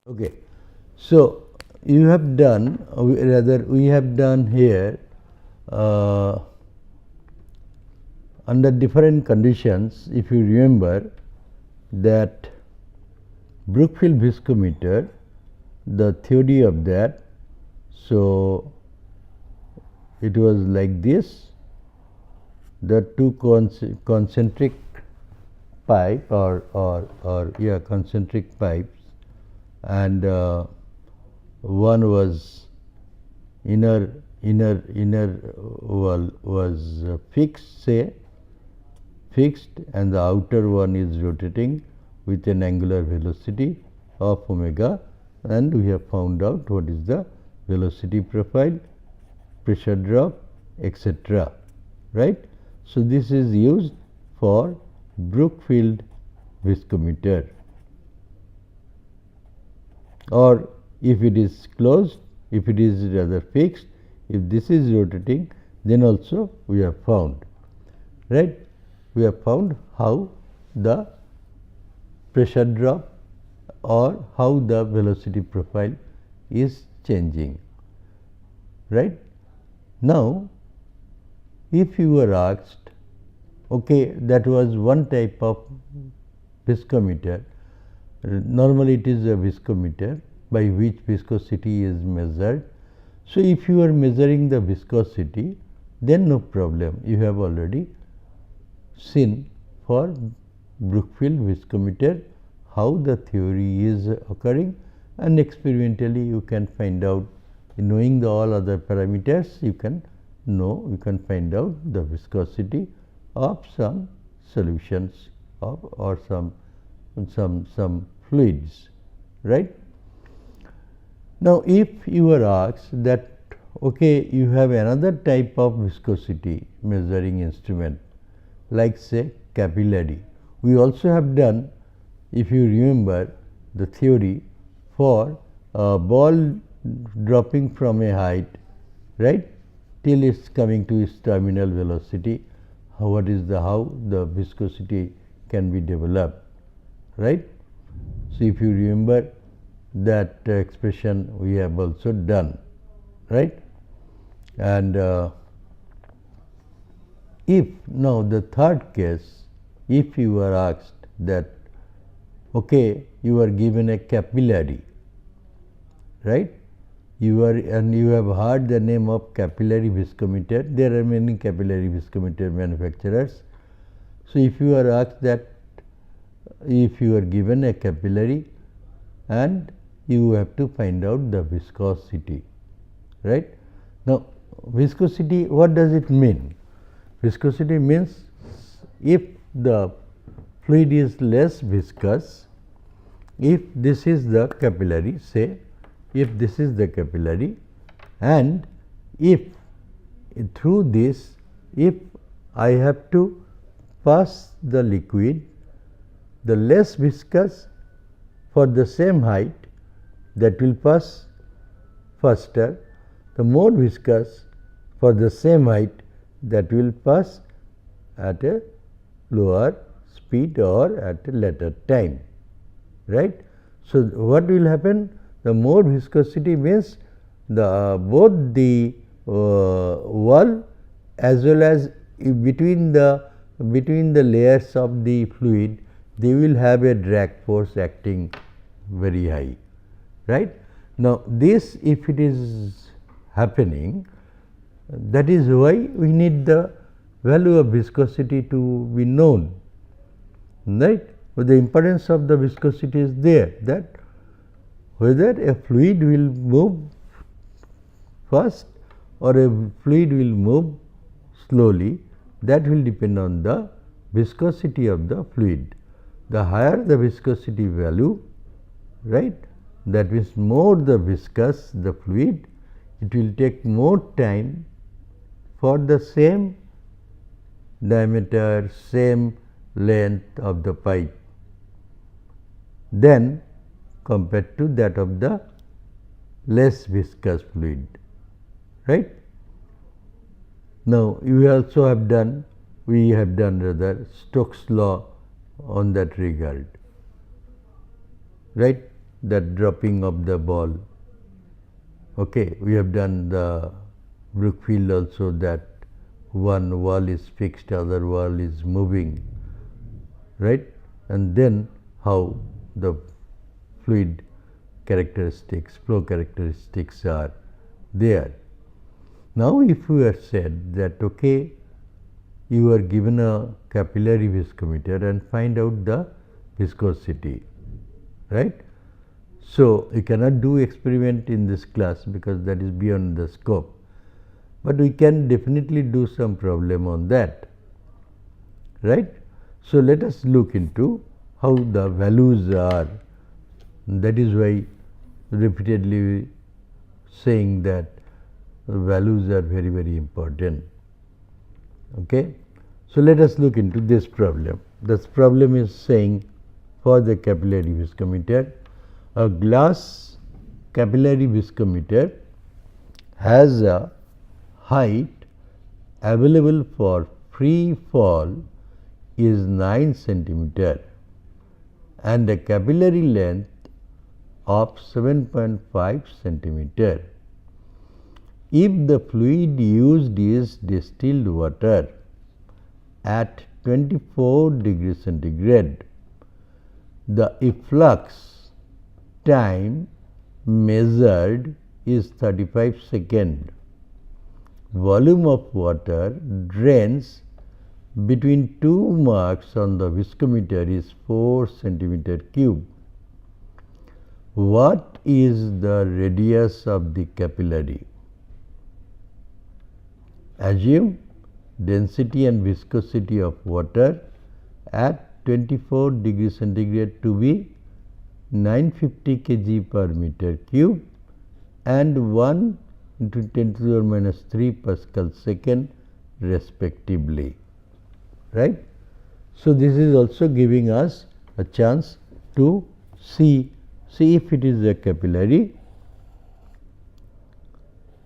Okay. So, you have done, rather we have done here under different conditions. If you remember that Brookfield viscometer, the theory of that, so it was like this: the two concentric pipe or concentric pipes, and one was inner wall was fixed, and the outer one is rotating with an angular velocity of omega, and we have found out what is the velocity profile, pressure drop, etc. Right. So, this is used for Brookfield viscometer, or if it is closed, if it is rather fixed, if this is rotating, then also we have found, right. We have found how the pressure drop or how the velocity profile is changing, right. Now, if you were asked, okay, that was one type of viscometer. Normally, it is a viscometer by which viscosity is measured. So, if you are measuring the viscosity, then no problem. You have already seen for Brookfield viscometer how the theory is occurring, and experimentally you can find out, knowing the all other parameters, you can find out the viscosity of some solutions of or some fluids, right. Now, if you are asked that, okay, you have another type of viscosity measuring instrument, like say capillary. We also have done, if you remember, the theory for a ball dropping from a height, right, till it is coming to its terminal velocity, how the viscosity can be developed, right. So, if you remember that expression, we have also done, right. And if now the third case, if you are asked that, okay, you are given a capillary, right, you have heard the name of capillary viscometer. There are many capillary viscometer manufacturers. So, if you are asked that, if you are given a capillary and you have to find out the viscosity, right. Now, viscosity, what does it mean? Viscosity means if the fluid is less viscous, if this is the capillary, say if this is the capillary, and if through this, if I have to pass the liquid, the less viscous for the same height, that will pass faster, the more viscous for the same height, that will pass at a lower speed or at a later time, right. So, what will happen? The more viscosity means the both the wall as well as between the layers of the fluid, they will have a drag force acting very high, right. Now, this if it is happening, that is why we need the value of viscosity to be known, right. But the importance of the viscosity is there, that whether a fluid will move fast or a fluid will move slowly, that will depend on the viscosity of the fluid. The higher the viscosity value, right, that means more the viscous the fluid, it will take more time for the same diameter, same length of the pipe than compared to that of the less viscous fluid, right. Now, you also have done, we have done Stokes law on that regard, right. that dropping of the ball. Okay, we have done the Brookfield also, that one wall is fixed, other wall is moving, right? And then how the fluid characteristics, flow characteristics are there. Now, if we are said that okay, you are given a capillary viscometer and find out the viscosity, right? So, you cannot do experiment in this class because that is beyond the scope, but we can definitely do some problem on that, right? So, let us look into how the values are. That is why repeatedly saying that values are very, very important. Okay. So, let us look into this problem. This problem is saying for the capillary viscometer, a glass capillary viscometer has a height available for free fall is 9 centimeter and a capillary length of 7.5 centimeter. If the fluid used is distilled water at 24 degrees centigrade, the efflux time measured is 35 seconds. Volume of water drains between two marks on the viscometer is 4 centimeter cube. What is the radius of the capillary? Assume density and viscosity of water at 24 degrees centigrade to be 950 kg per meter cube and 1 into 10 to the power minus 3 Pascal second respectively, right. So, this is also giving us a chance to see if it is a capillary,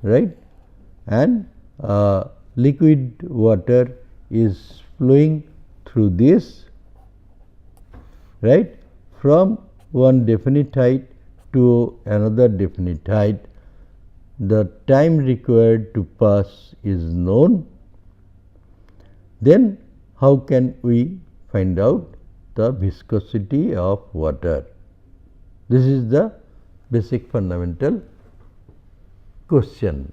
right, and liquid water is flowing through this, right, from one definite height to another definite height. The time required to pass is known. Then how can we find out the viscosity of water? This is the basic fundamental question.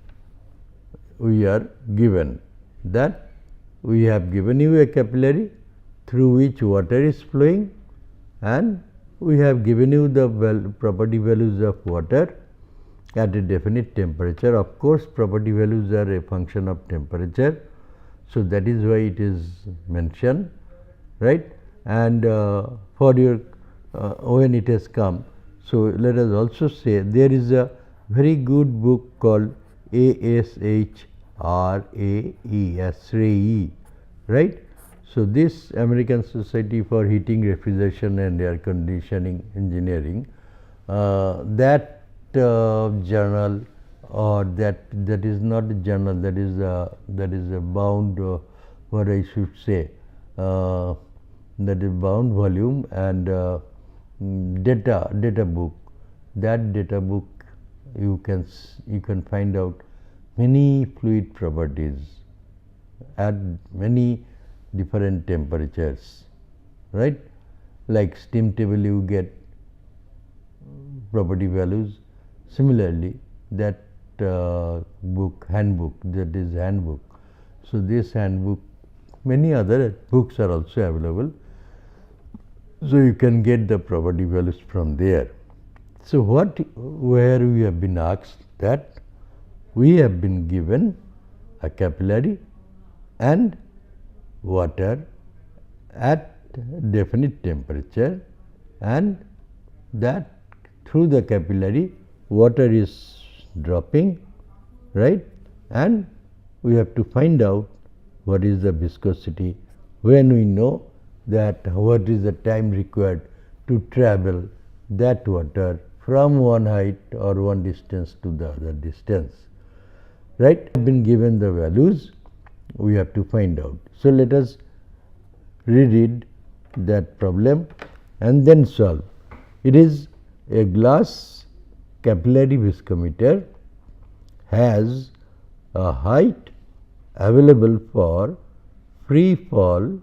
We are given that we have given you a capillary through which water is flowing and we have given you the property values of water at a definite temperature. Of course, property values are a function of temperature. So, that is why it is mentioned, right, and for your when it has come. So, let us also say there is a very good book called ASHRAE, right. So, this American Society for Heating, Refrigeration and Air Conditioning Engineering, that journal, or that is not a journal, that is a bound, what I should say, that is bound volume and data book. That data book you can find out many fluid properties at many different temperatures, right. Like steam table you get property values. Similarly, that handbook, that is handbook. So, this handbook, many other books are also available. So, you can get the property values from there. So, where we have been asked that we have been given a capillary and water at definite temperature, and that through the capillary water is dropping, right, and we have to find out what is the viscosity when we know that what is the time required to travel that water from one height or one distance to the other distance, right. Have been given the values, we have to find out. So, let us reread that problem and then solve. It is a glass capillary viscometer has a height available for free fall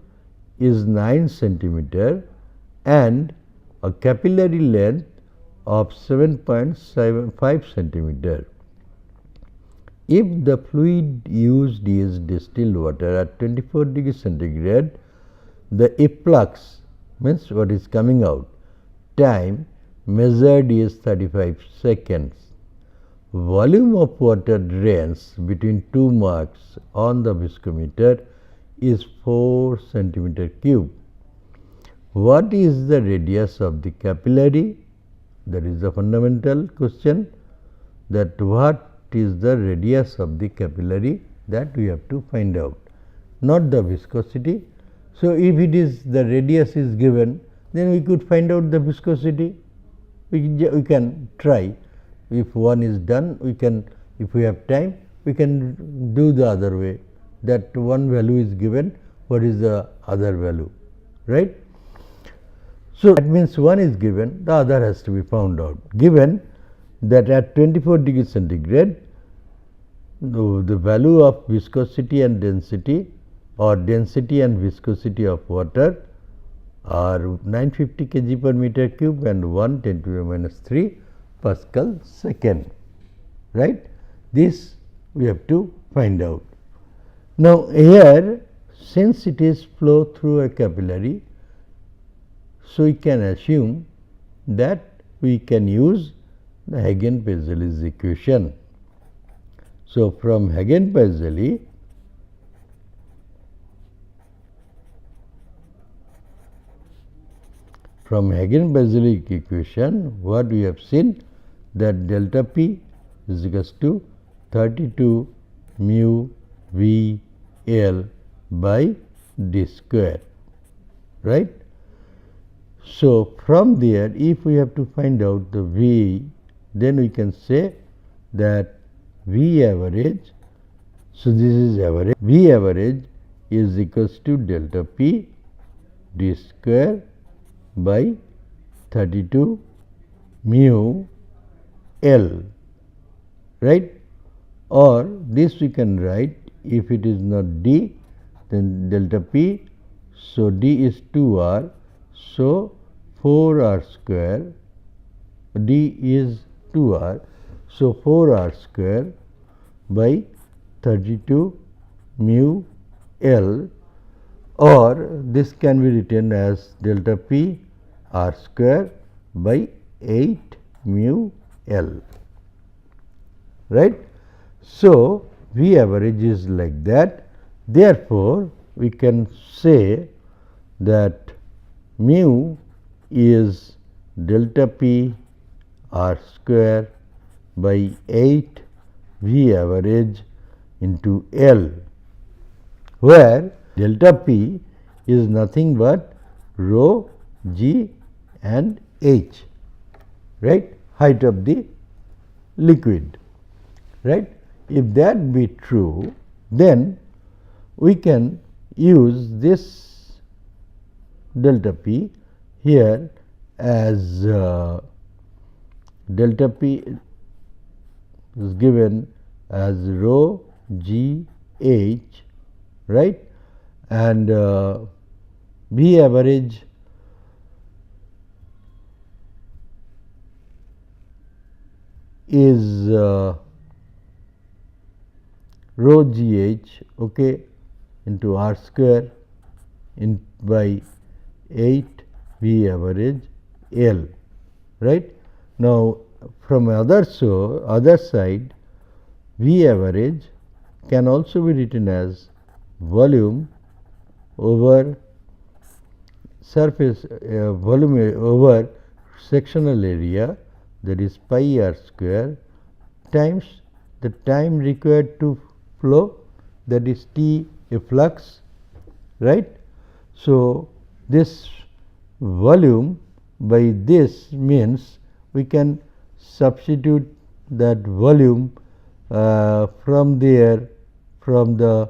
is 9 centimeter and a capillary length of 7.75 centimeter. If the fluid used is distilled water at 24 degree centigrade, the efflux means what is coming out time measured is 35 seconds. Volume of water drains between two marks on the viscometer is 4 centimeter cube. What is the radius of the capillary? That is the fundamental question, that what is the radius of the capillary, that we have to find out, not the viscosity. So, if it is the radius is given, then we could find out the viscosity. We can try. If one is done, we can, if we have time, we can do the other way, that one value is given, what is the other value, right. So, that means one is given, the other has to be found out. Given that at 24 degree centigrade, the value of viscosity and density or density and viscosity of water are 950 kg per meter cube and 1 10 to the minus 3 Pascal second, right. This we have to find out. Now, here since it is flow through a capillary, so we can assume that we can use the Hagen-Paiseli's equation. So, from Hagen-Paiseli, equation, what we have seen, that delta P is equals to 32 mu V L by d square, right. So, from there if we have to find out the V, then we can say that V average, so this is average, V average is equals to delta P d square by 32 mu L, right, or this we can write, if it is not D, then delta P, so D is 2R, so 4R square, D is 2R, so 4R square by 32 mu L, or this can be written as delta P R square by 8 mu L, right. So, V average is like that. Therefore, we can say that mu is delta P R square by 8 V average into L, where delta P is nothing but rho G and H, right, height of the liquid, right. If that be true, then we can use this delta P here as delta P is given as rho G H, right, and V average is rho G H, okay, into R square in by 8 V average L, right. Now, from other side, V average can also be written as volume over surface volume over sectional area, that is pi r square, times the time required to flow, that is T efflux, right. So, this volume by this means we can substitute that volume from there, from the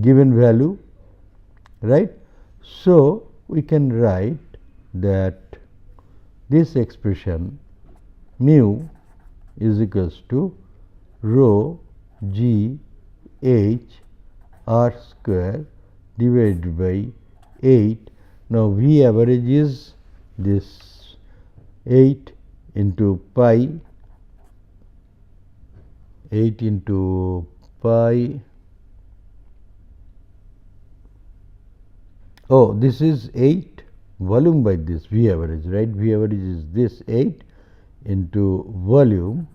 given value, right. So, we can write that this expression mu is equals to rho g h r square divided by 8. Now, V average is this 8 into pi, 8 into pi. Oh, this is 8 volume by this V average, right? V average is this 8 into volume,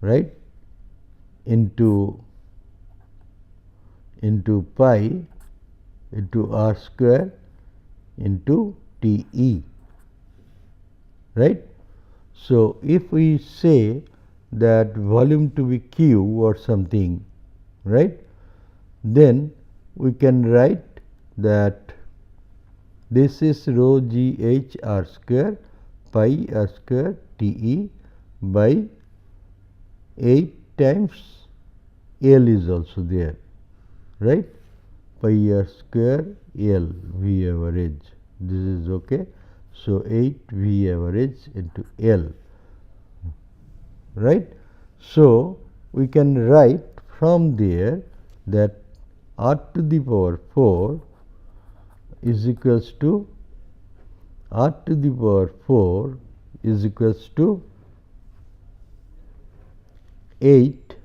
right, into pi into r square into Te, right. So, if we say that volume to be Q or something, right, then we can write that this is rho g h r square pi r square Te by 8 times L is also there, right, pi r square L V average, this is okay. So, 8 V average into L, right. So, we can write from there that r to the power 4 is equals to r to the power 4 is equals to 8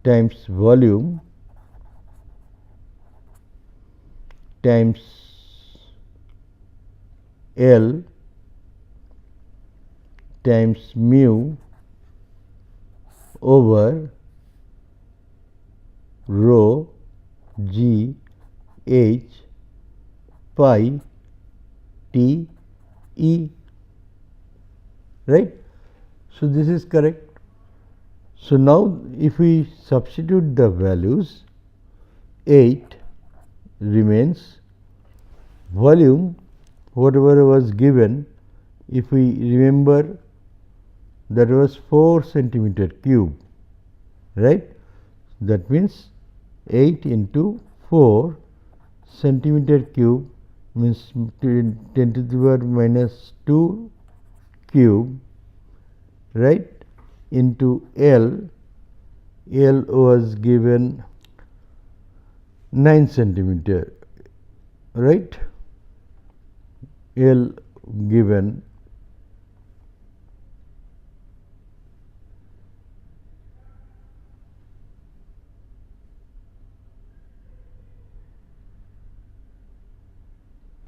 times volume times L times mu over rho g h pi T E, right. So, this is correct. So, now if we substitute the values, 8 remains, volume whatever was given, if we remember, that was 4 centimeter cube, right. That means 8 into 4 centimeter cube means 10 to the power minus 2 cube, right, into L. L was given 9 centimeter, right. L given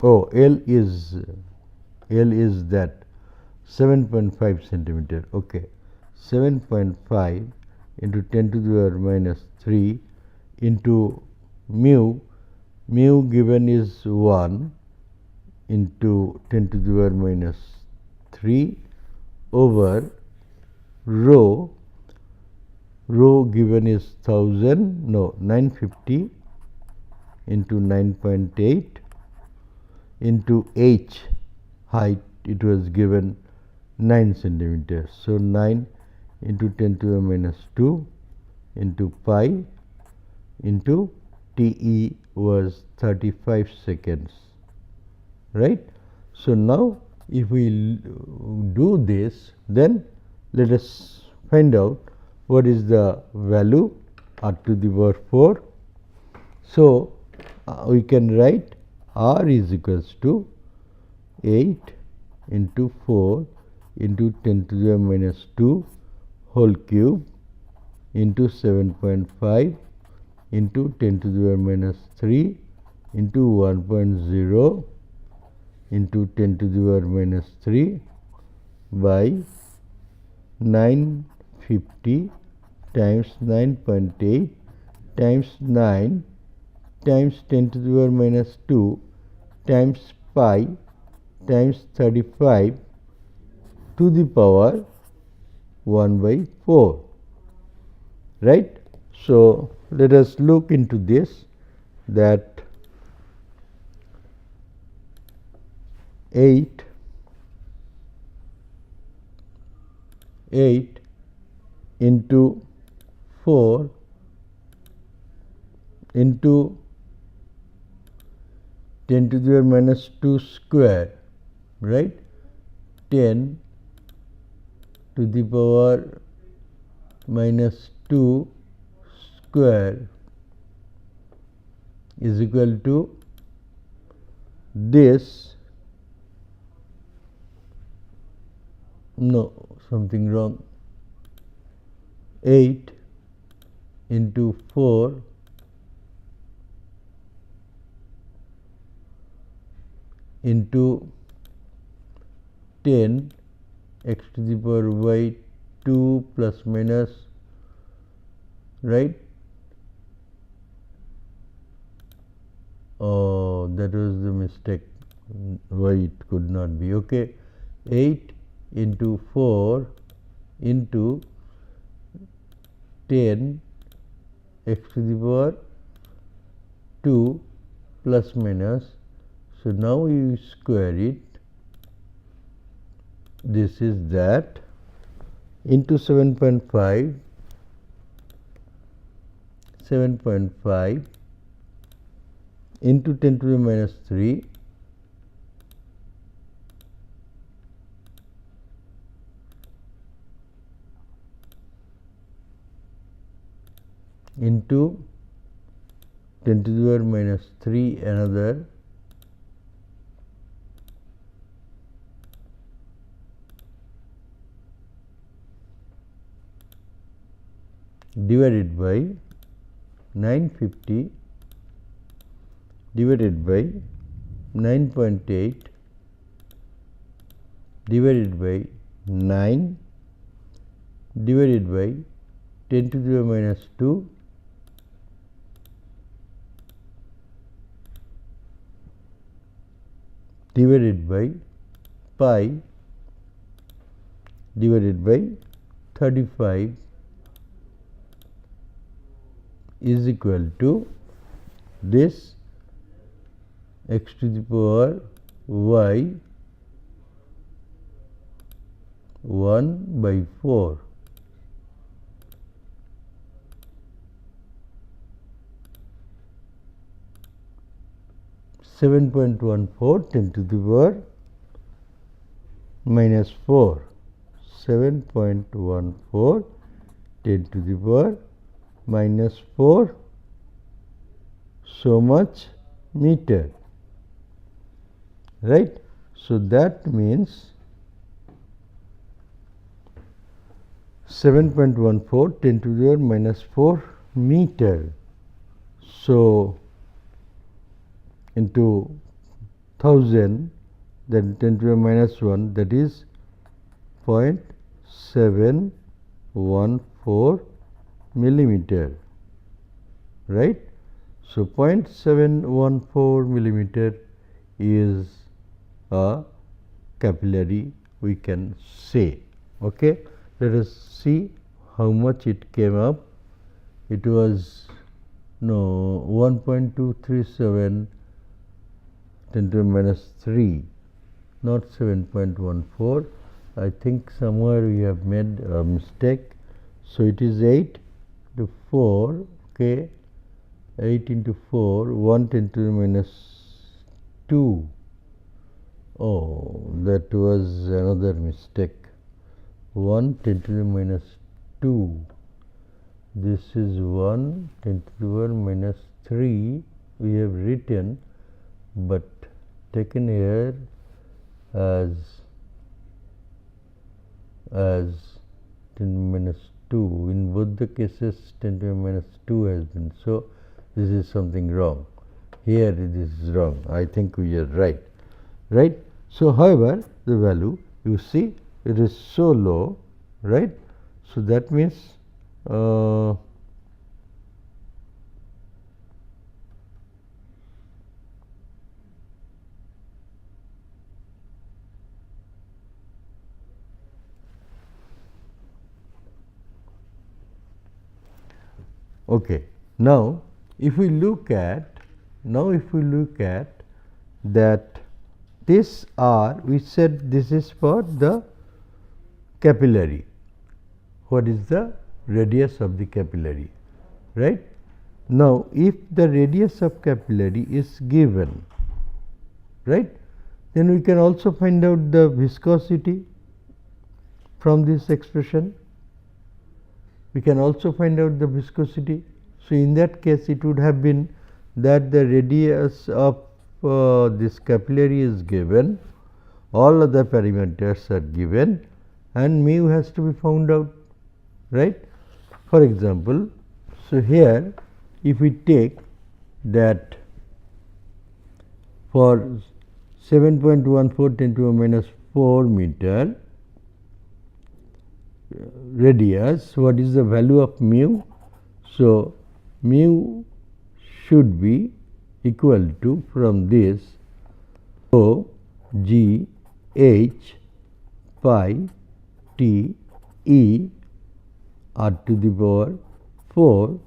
L is that 7.5 centimeter, okay. 7.5 into 10 to the power minus 3 into mu given is 1 into 10 to the power minus 3 over rho given is 950 into 9.8 into h height, it was given 9 centimeters. So, 9 into 10 to the minus 2 into pi into Te was 35 seconds, right. So, now if we do this, then let us find out what is the value r to the power 4. So, we can write r is equals to 8 into 4 into 10 to the power minus 2 whole cube into 7.5 into 10 to the power minus 3 into 1.0 into 10 to the power minus 3 by 950 times 9.8 times 9 times 10 to the power minus 2 times pi times 35 to the power 1 by 4, right. So, let us look into this, that 8 into 4 into 10 to the power minus 2 square, right? 10 to the power minus 2 square is equal to this, no, something wrong, 8 into 4 into 10 x to the power y 2 plus minus, right? Oh, that was the mistake. Why it could not be? Okay, 8 into 4 into 10 x to the power 2 plus minus. So now you square it. This is that into 7.5 into 10 to the minus 3 into 10 to the power minus 3 another divided by 950 divided by 9.8 divided by 9 divided by 10 to the power minus 2 divided by pi divided by 35 is equal to this x to the power y 1 by 4. (7.14) 10 to the power minus 4. 7.14 10 to the power minus 4 so much meter, right? So that means 7.14 10 to the power minus 4 meter. So into 1000, then 10 to the power minus 1, that is 0.714 millimeter, right? So 0.714 millimeter is a capillary, we can say. Okay, let us see how much it came up. It was 1.237 10 to the minus 3, not 7.14. I think somewhere we have made a mistake. So it is 8 to 4, okay, 8 into 4, 1 10 to the minus 2. Oh, that was another mistake. 1 10 to the minus 2. This is 1 10 to the power minus 3 we have written, but taken here as 10 to the minus 2. In both the cases 10 to the minus 2 has been, so this is something wrong. Here this is wrong. I think we are right. Right? So however, the value you see it is so low, right? So that means okay. Now if we look at that this R, we said this is for the capillary. What is the radius of the capillary, right? Now if the radius of capillary is given, right? Then we can also find out the viscosity from this expression. We can also find out the viscosity. So, in that case it would have been that the radius of this capillary is given, all other parameters are given, and mu has to be found out, right. For example, so here if we take that for 7.14 10 to the minus 4 meter radius, what is the value of mu? So, mu should be equal to, from this, rho g h pi t e r to the power 4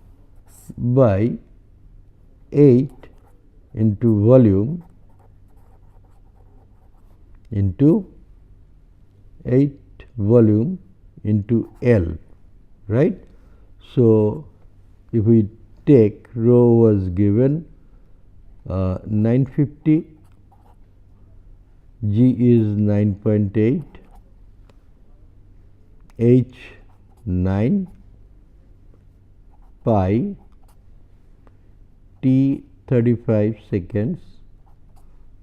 by 8 into volume into 8 volume into L, right. So, if we take rho was given 950, G is 9.8, H 9, pi, T 35 seconds,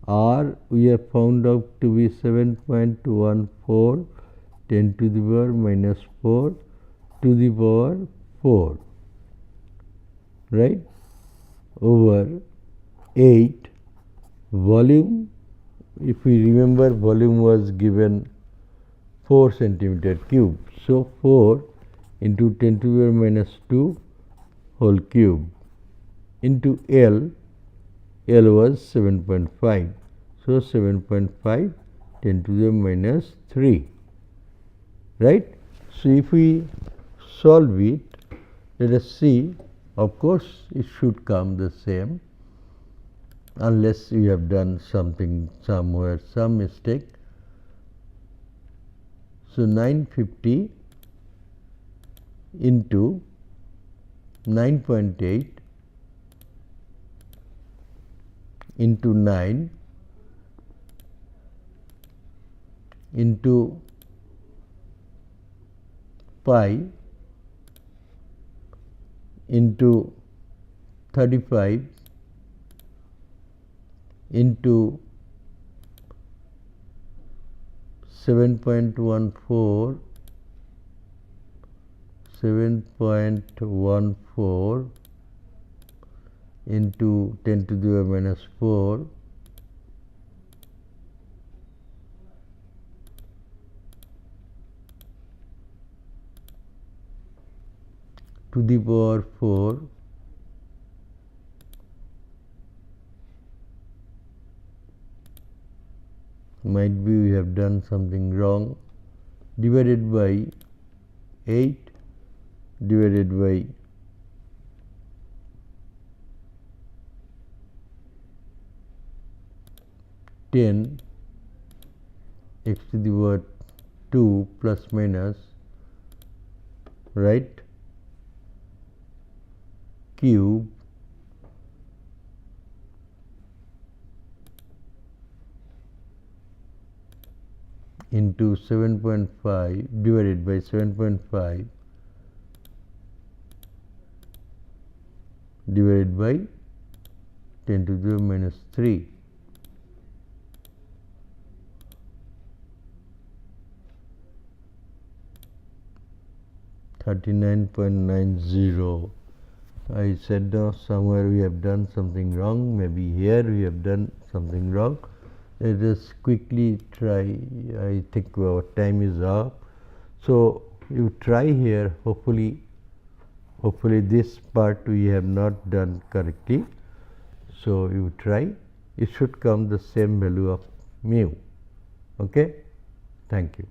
R we have found out to be 7.14 10 to the power minus 4 to the power 4, right, over 8 volume. If we remember, volume was given 4 centimeter cube. So, 4 into 10 to the power minus 2 whole cube into L, L was 7.5. So, 7.5 10 to the minus 3, right. So, if we solve it, let us see, of course, it should come the same unless you have done something somewhere, some mistake. So, 950 into 9.8 into 9 into pi into 35 into 7.14 into 10 to the power minus 4 to the power 4 might be we have done something wrong, divided by 8 divided by 10 x to the power 2 plus minus, right, cube into 7.5 divided by 7.5 divided by 10 to the power minus 3. $39.90. I said now somewhere we have done something wrong, maybe here we have done something wrong. Let us quickly try. I think our time is up. So, you try here, hopefully this part we have not done correctly. So, you try, it should come the same value of mu. Okay? Thank you.